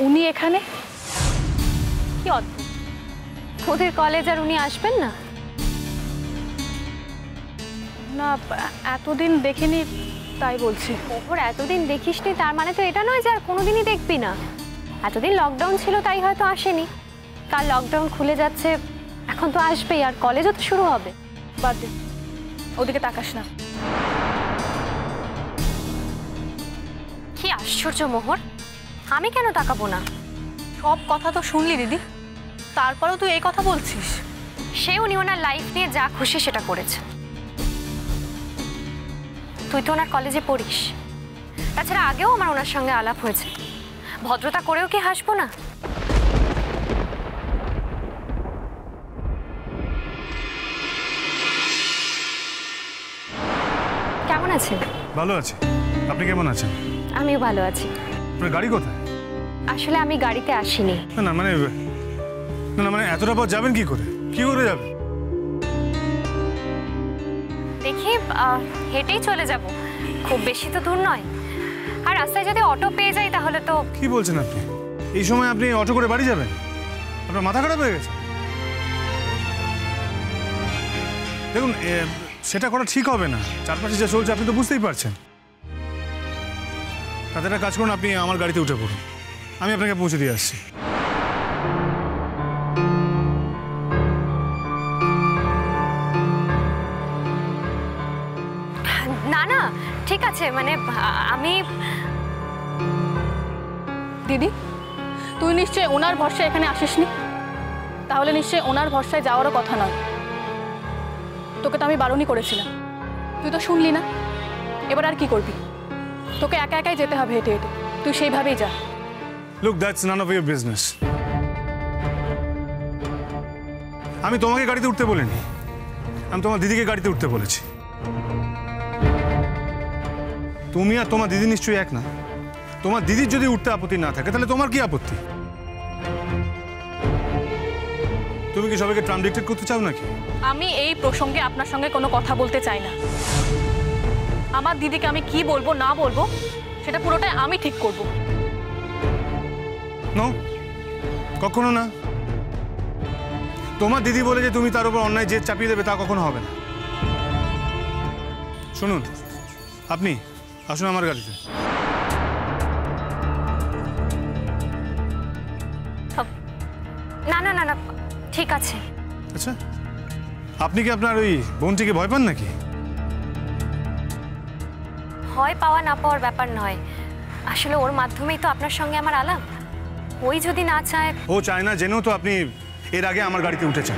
উনি এখানে? কি অদ্ভুত, ওদের কলেজ আর উনি আসবেন না? না, এতদিন দেখিনি তাই বলছি। ওপর এতদিন দেখিসনি তার মানে তো এটা নয় যে আর কোনোদিনই দেখবি না। এতদিন লকডাউন ছিল তাই হয়তো আসেনি, কাল লকডাউন খুলে যাচ্ছে, এখন তো আসবেই, আর কলেজও তো শুরু হবে। বাদ দে, ওদিকে তাকাস না। কি আশ্চর্য মোহর, আমি কেন তাকাবো না? সব কথা তো শুনলি দিদি, তারপরেও তুই এই কথা বলছিস? সে উনি ওনার লাইফ নিয়ে যা খুশি সেটা করেছে। তুই তো ওনার কলেজে পড়িস, তাছাড়া আগেও আমার ওনার সঙ্গে আলাপ হয়েছে, ভদ্রতা করেও কি হাসবো না? কেমন আছেন? ভালো আছি, আপনি কেমন আছেন? আমিও ভালো আছি। আপনার গাড়ি কোথায়? আসলে আমি গাড়িতে আসিনি। না মানে মানে এতটা পথ যাবেন কি করে যাবেন? দেখি হেঁটেই চলে যাব, খুব বেশি তো দূর নয়, আর রাস্তায় যদি অটো পেয়ে যাই তাহলে তো। কি বলছেন আপনি? এই সময় আপনি অটো করে বাড়ি যাবেন? আপনার মাথা খারাপ হয়ে গেছে? দেখুন, সেটা করা ঠিক হবে না। চারপাশে যা চলছে আপনি তো বুঝতেই পারছেন। তাতে একটা কাজ করুন, আপনি আমার গাড়িতে উঠে পড়ুন, আমি আপনাকে পৌঁছে দিয়ে আসছি। না না ঠিক আছে, মানে আমি। দিদি, তুই নিশ্চয়ই ওনার ভরসায় এখানে আসিসনি, তাহলে নিশ্চয়ই ওনার ভরসায় যাওয়ারও কথা নয়। তোকে তো আমি বারণই করেছিলাম, তুই তো শুনলি না। এবার আর কি করবি? তোকে একা একাই যেতে হবে হেঁটে হেঁটে, তুই সেইভাবেই যা। Look, that's none of your business. আমি তোমাকে গাড়িতে উঠতে বলিনি, আমি তোমার দিদিকে গাড়িতে উঠতে বলেছি। তুমি আর তোমার দিদি নিশ্চয়ই এক না। তোমার দিদির যদি উঠতে আপত্তি না থাকে তাহলে তোমার কি আপত্তি? তুমি কি সবাইকে ট্রাম ডিক্টেট করতে চাও নাকি? আমি এই প্রসঙ্গে আপনার সঙ্গে কোনো কথা বলতে চাই না। আমার দিদিকে আমি কি বলবো না বলবো সেটা পুরোটাই আমি ঠিক করব। নো, কখনো না। তোমার দিদি বলে যে তুমি তার উপর অন্যায় জেদ চাপিয়ে দেবে তা কখনো হবে না। শুনুন, আপনি আসুন আমার গাড়িতে। না না না না ঠিক আছে। আচ্ছা, আপনি কি আপনার ওই বোনটিকে ভয় পান নাকি? ভয় পাওয়া না পাওয়ার ব্যাপার নয়, আসলে ওর মাধ্যমেই তো আপনার সঙ্গে আমার আলাপ। ওই যদি না চায়। ও চায় না জেনেও তো আপনি এর আগে আমার গাড়িতে উঠেছেন।